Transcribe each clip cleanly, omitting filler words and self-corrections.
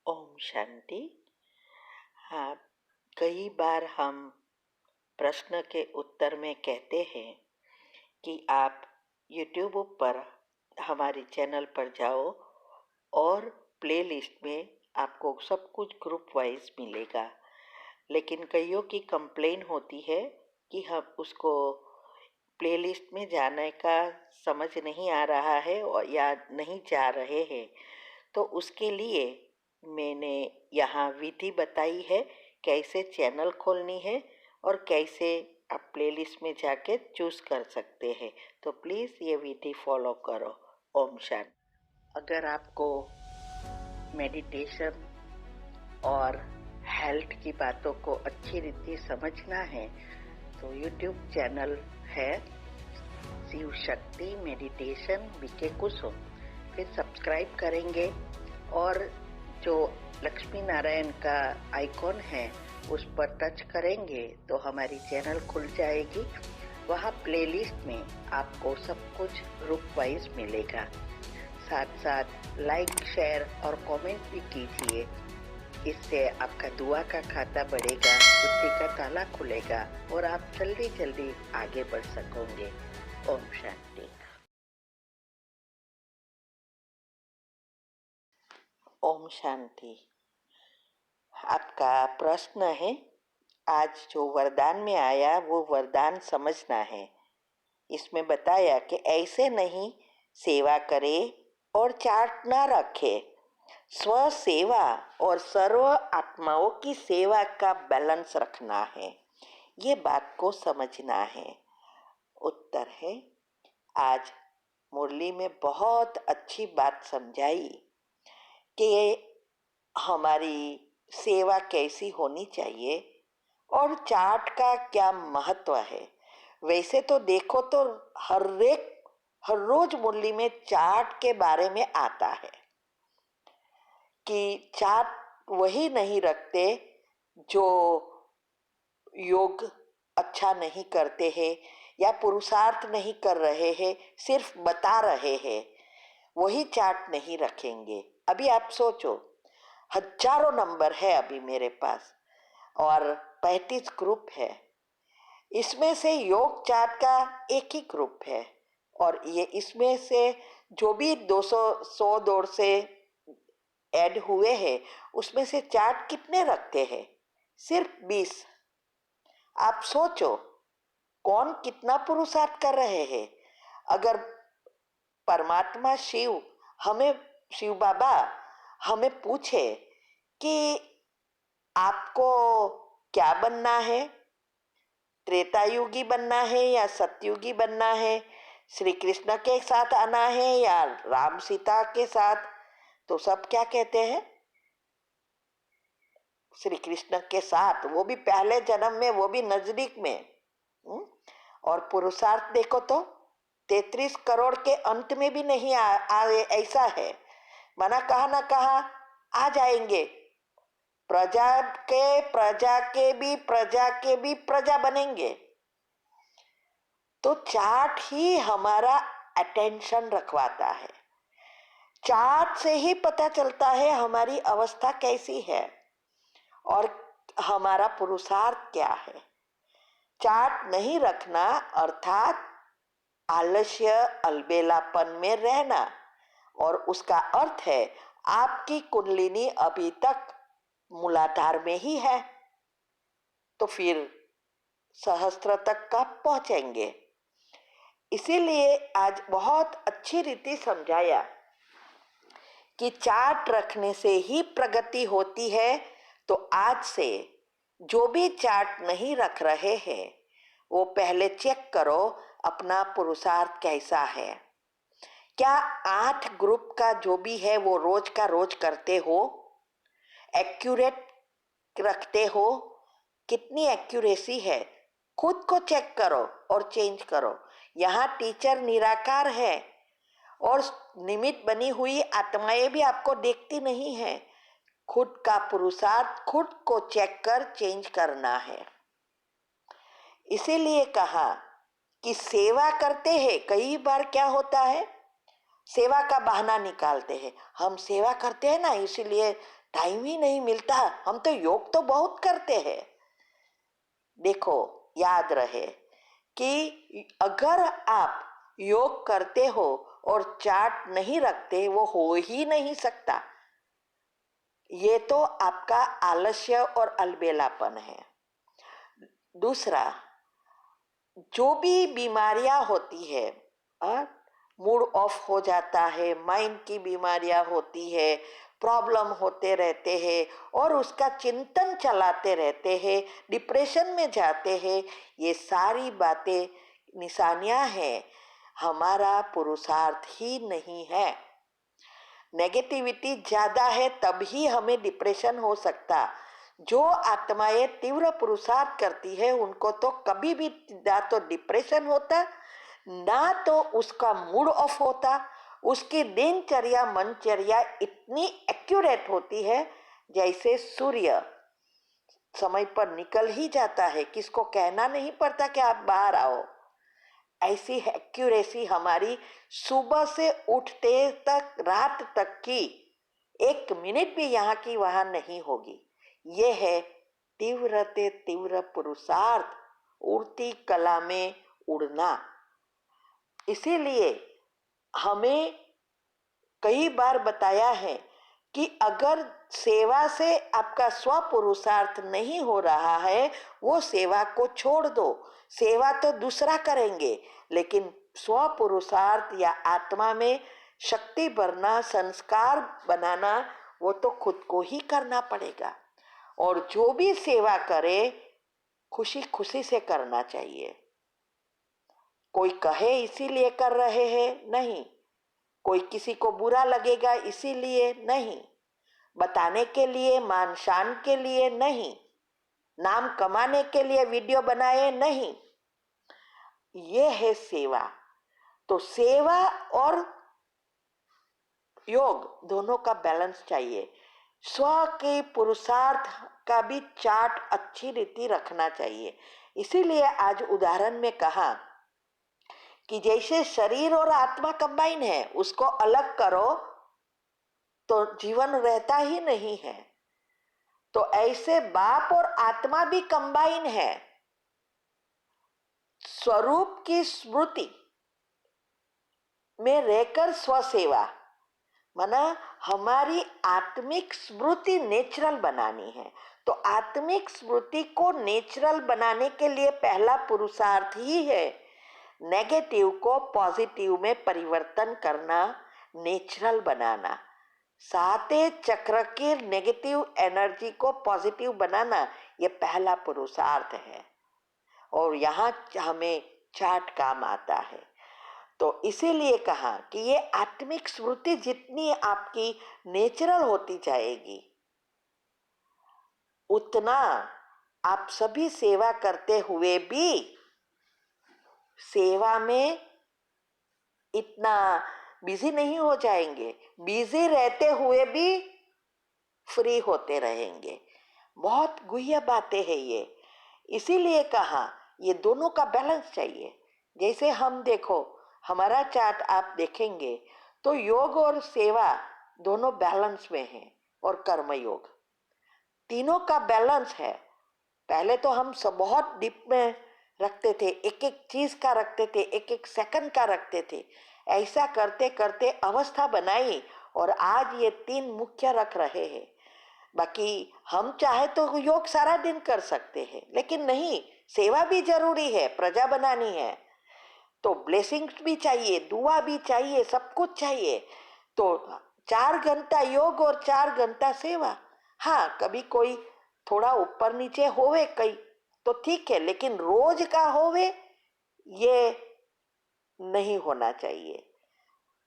ओम शांति। हाँ, कई बार हम प्रश्न के उत्तर में कहते हैं कि आप YouTube पर हमारे चैनल पर जाओ और प्लेलिस्ट में आपको सब कुछ ग्रुप वाइज मिलेगा। लेकिन कईयों की कंप्लेन होती है कि हम उसको प्लेलिस्ट में जाने का समझ नहीं आ रहा है और या नहीं जा रहे हैं। तो उसके लिए मैंने यहाँ विधि बताई है कैसे चैनल खोलनी है और कैसे आप प्लेलिस्ट में जाके चूज कर सकते हैं। तो प्लीज़ ये विधि फॉलो करो। ओम शांति। अगर आपको मेडिटेशन और हेल्थ की बातों को अच्छी रीति समझना है तो यूट्यूब चैनल है शिव शक्ति मेडिटेशन बीके कुसुम। फिर सब्सक्राइब करेंगे और जो लक्ष्मी नारायण का आइकॉन है उस पर टच करेंगे तो हमारी चैनल खुल जाएगी। वहाँ प्लेलिस्ट में आपको सब कुछ ग्रुप वाइज मिलेगा। साथ साथ लाइक शेयर और कमेंट भी कीजिए। इससे आपका दुआ का खाता बढ़ेगा, बुद्धि का ताला खुलेगा और आप जल्दी जल्दी आगे बढ़ सकोगे। ओम शांति। ओम शांति। आपका प्रश्न है, आज जो वरदान में आया वो वरदान समझना है। इसमें बताया कि ऐसे नहीं सेवा करे और चार्ट ना रखे, स्व सेवा और सर्व आत्माओं की सेवा का बैलेंस रखना है। ये बात को समझना है। उत्तर है, आज मुरली में बहुत अच्छी बात समझाई कि हमारी सेवा कैसी होनी चाहिए और चार्ट का क्या महत्व है। वैसे तो देखो तो हर रोज मुरली में चार्ट के बारे में आता है कि चार्ट वही नहीं रखते जो योग अच्छा नहीं करते हैं या पुरुषार्थ नहीं कर रहे हैं, सिर्फ बता रहे हैं, वही चार्ट नहीं रखेंगे। अभी आप सोचो, हजारों नंबर है अभी मेरे पास और 35 ग्रुप है। इसमें से योग चार्ट का एक ही ग्रुप है और ये इसमें से जो भी 200 दौड़ से ऐड हुए हैं उसमें से चार्ट कितने रखते हैं? सिर्फ 20। आप सोचो कौन कितना पुरुषार्थ कर रहे हैं। अगर परमात्मा शिव हमें, शिव बाबा हमें पूछे कि आपको क्या बनना है, त्रेतायुगी बनना है या सतयुगी बनना है, श्री कृष्ण के साथ आना है या राम सीता के साथ, तो सब क्या कहते हैं? श्री कृष्ण के साथ, वो भी पहले जन्म में, वो भी नजदीक में। और पुरुषार्थ देखो तो 33 करोड़ के अंत में भी नहीं आए, ऐसा है। माना कहा ना कहा आ जाएंगे। प्रजा के भी प्रजा बनेंगे। तो चार्ट ही हमारा अटेंशन रखवाता है। चार्ट से ही पता चलता है हमारी अवस्था कैसी है और हमारा पुरुषार्थ क्या है। चार्ट नहीं रखना अर्थात आलस्य, अलबेलापन में रहना, और उसका अर्थ है आपकी कुंडलिनी अभी तक मूलाधार में ही है, तो फिर सहस्त्र तक कब पहुंचेंगे। इसीलिए आज बहुत अच्छी रीति समझाया कि चार्ट रखने से ही प्रगति होती है। तो आज से जो भी चार्ट नहीं रख रहे हैं वो पहले चेक करो अपना पुरुषार्थ कैसा है। क्या 8 ग्रुप का जो भी है वो रोज का रोज करते हो, एक्यूरेट रखते हो, कितनी एक्यूरेसी है, खुद को चेक करो और चेंज करो। यहाँ टीचर निराकार है और निमित्त बनी हुई आत्माएं भी आपको देखती नहीं है। खुद का पुरुषार्थ खुद को चेक कर चेंज करना है। इसीलिए कहा कि सेवा करते हैं। कई बार क्या होता है, सेवा का बहाना निकालते हैं, हम सेवा करते हैं ना इसीलिए टाइम ही नहीं मिलता। हम तो योग तो बहुत करते हैं। देखो, याद रहे कि अगर आप योग करते हो और चार्ट नहीं रखते, वो हो ही नहीं सकता। ये तो आपका आलस्य और अलबेलापन है। दूसरा, जो भी बीमारियां होती है, मूड ऑफ हो जाता है, माइंड की बीमारियां होती है, प्रॉब्लम होते रहते हैं और उसका चिंतन चलाते रहते हैं, डिप्रेशन में जाते हैं, ये सारी बातें निशानियां हैं, हमारा पुरुषार्थ ही नहीं है। नेगेटिविटी ज्यादा है तभी हमें डिप्रेशन हो सकता। जो आत्माएं तीव्र पुरुषार्थ करती है उनको तो कभी भी ना तो डिप्रेशन होता, ना तो उसका मूड ऑफ होता। उसकी दिनचर्या मनचर्या इतनी एक्यूरेट होती है जैसे सूर्य समय पर निकल ही जाता है, किसको कहना नहीं पड़ता कि आप बाहर आओ। ऐसी एक्यूरेसी हमारी सुबह से उठते तक रात तक की एक मिनट भी यहाँ की वहां नहीं होगी। ये है तीव्रते तीव्र पुरुषार्थ, उड़ती कला में उड़ना। इसीलिए हमें कई बार बताया है कि अगर सेवा से आपका स्व पुरुषार्थ नहीं हो रहा है, वो सेवा को छोड़ दो। सेवा तो दूसरा करेंगे, लेकिन स्व पुरुषार्थ या आत्मा में शक्ति भरना, संस्कार बनाना, वो तो खुद को ही करना पड़ेगा। और जो भी सेवा करे खुशी खुशी से करना चाहिए। कोई कहे इसीलिए कर रहे हैं नहीं, कोई किसी को बुरा लगेगा इसीलिए नहीं, बताने के लिए, मान शान के लिए नहीं, नाम कमाने के लिए वीडियो बनाए नहीं। ये है सेवा। तो सेवा और योग दोनों का बैलेंस चाहिए। स्व के पुरुषार्थ का भी चार्ट अच्छी रीति रखना चाहिए। इसीलिए आज उदाहरण में कहा कि जैसे शरीर और आत्मा कंबाइन है, उसको अलग करो तो जीवन रहता ही नहीं है। तो ऐसे बाप और आत्मा भी कंबाइन है। स्वरूप की स्मृति में रहकर स्वसेवा, माना हमारी आत्मिक स्मृति नेचुरल बनानी है। तो आत्मिक स्मृति को नेचुरल बनाने के लिए पहला पुरुषार्थ ही है नेगेटिव को पॉजिटिव में परिवर्तन करना, नेचुरल बनाना। साते चक्र की नेगेटिव एनर्जी को पॉजिटिव बनाना, ये पहला पुरुषार्थ है। और यहाँ हमें चार्ट काम आता है। तो इसीलिए कहा कि ये आत्मिक स्मृति जितनी आपकी नेचुरल होती जाएगी, उतना आप सभी सेवा करते हुए भी सेवा में इतना बिजी नहीं हो जाएंगे, बिजी रहते हुए भी फ्री होते रहेंगे। बहुत गुह्य बातें हैं ये। इसीलिए कहा ये दोनों का बैलेंस चाहिए। जैसे हम देखो, हमारा चार्ट आप देखेंगे तो योग और सेवा दोनों बैलेंस में है, और कर्म योग तीनों का बैलेंस है। पहले तो हम सब बहुत डीप में रखते थे, एक एक चीज का रखते थे, एक एक सेकंड का रखते थे। ऐसा करते करते अवस्था बनाई और आज ये तीन मुख्य रख रहे हैं। बाकी हम चाहे तो योग सारा दिन कर सकते हैं, लेकिन नहीं, सेवा भी जरूरी है, प्रजा बनानी है तो ब्लेसिंग्स भी चाहिए, दुआ भी चाहिए, सब कुछ चाहिए। तो 4 घंटा योग और 4 घंटा सेवा। हाँ, कभी कोई थोड़ा ऊपर नीचे होवे कई तो ठीक है, लेकिन रोज का होवे ये नहीं होना चाहिए।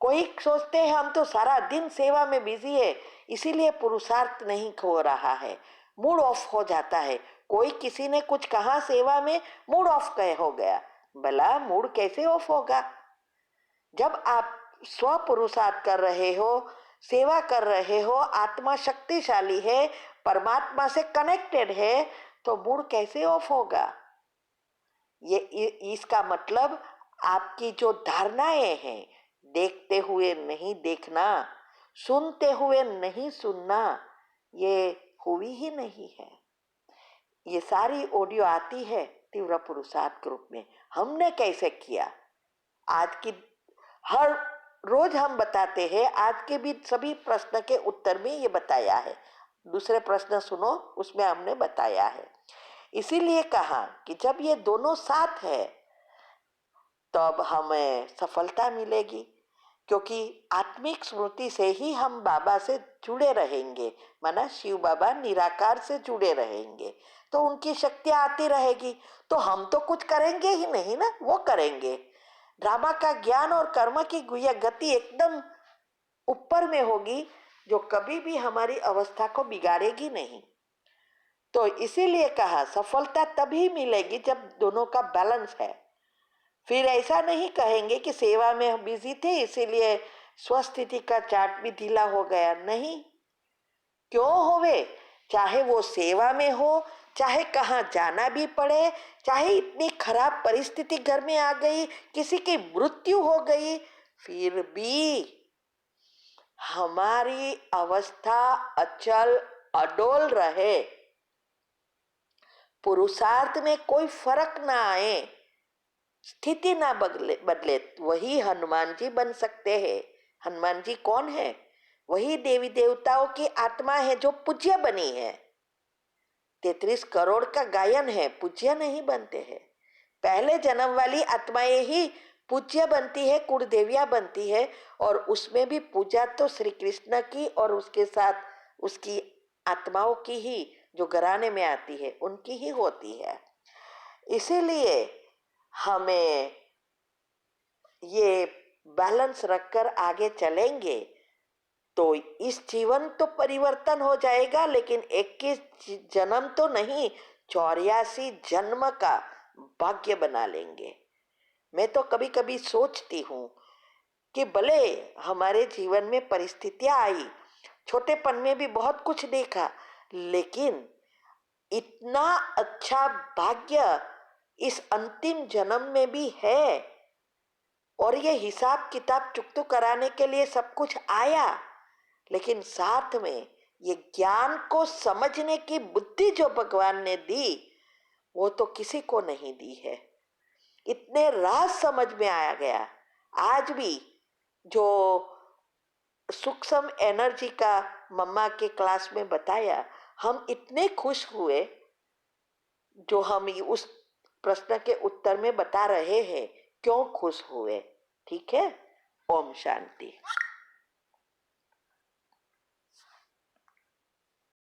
कोई सोचते हैं हम तो सारा दिन सेवा में बिजी है इसीलिए पुरुषार्थ नहीं हो रहा है, मूड ऑफ हो जाता है। कोई किसी ने कुछ कहा सेवा में, मूड ऑफ कहे हो गया। भला मूड कैसे ऑफ होगा? जब आप स्व पुरुषार्थ कर रहे हो, सेवा कर रहे हो, आत्मा शक्तिशाली है, परमात्मा से कनेक्टेड है, तो मूड कैसे ऑफ होगा? ये इसका मतलब आपकी जो धारणाएं हैं, देखते हुए नहीं देखना, सुनते हुए नहीं सुनना, ये हुई ही नहीं है। ये सारी ऑडियो आती है तीव्र पुरुषार्थ के रूप में। हमने कैसे किया, आज की हर रोज हम बताते हैं। आज के भी सभी प्रश्न के उत्तर में ये बताया है। दूसरे प्रश्न सुनो, उसमें हमने बताया है। इसीलिए कहा कि जब ये दोनों साथ है तब हमें सफलता मिलेगी, क्योंकि आत्मिक स्मृति से ही हम बाबा से जुड़े रहेंगे। माना शिव बाबा निराकार से जुड़े रहेंगे तो उनकी शक्तियां आती रहेगी। तो हम तो कुछ करेंगे ही नहीं ना, वो करेंगे। ड्रामा का ज्ञान और कर्म की गुह्य गति एकदम ऊपर में होगी, जो कभी भी हमारी अवस्था को बिगाड़ेगी नहीं। तो इसीलिए कहा सफलता तभी मिलेगी जब दोनों का बैलेंस है। फिर ऐसा नहीं कहेंगे कि सेवा में हम बिजी थे इसीलिए स्वस्थिति का चार्ट भी ढीला हो गया। नहीं, क्यों होवे, चाहे वो सेवा में हो, चाहे कहाँ जाना भी पड़े, चाहे इतनी खराब परिस्थिति घर में आ गई, किसी की मृत्यु हो गई, फिर भी हमारी अवस्था अचल अडोल रहे, पुरुषार्थ में कोई फर्क ना आए, स्थिति ना बदले, वही हनुमान जी बन सकते हैं। हनुमान जी कौन है? वही देवी देवताओं की आत्मा है जो पूज्य बनी है। 33 करोड़ का गायन है, पूज्य नहीं बनते हैं। पहले जन्म वाली आत्माएं ही पूज्य बनती है, कुलदेवियां बनती है। और उसमें भी पूजा तो श्री कृष्ण की और उसके साथ उसकी आत्माओं की ही, जो घराने में आती है उनकी ही होती है। इसीलिए हमें ये बैलेंस रखकर आगे चलेंगे तो इस जीवन तो परिवर्तन हो जाएगा, लेकिन 21 जन्म तो नहीं, 84 जन्म का भाग्य बना लेंगे। मैं तो कभी कभी सोचती हूँ कि भले हमारे जीवन में परिस्थितियां आई, छोटेपन में भी बहुत कुछ देखा, लेकिन इतना अच्छा भाग्य इस अंतिम जन्म में भी है। और ये हिसाब किताब चुकतू कराने के लिए सब कुछ आया, लेकिन साथ में ये ज्ञान को समझने की बुद्धि जो भगवान ने दी वो तो किसी को नहीं दी है। इतने राज समझ में आया गया। आज भी जो सूक्ष्म एनर्जी का मम्मा के क्लास में बताया, हम इतने खुश हुए जो हम उस प्रश्न के उत्तर में बता रहे हैं क्यों खुश हुए। ठीक है, ओम शांति।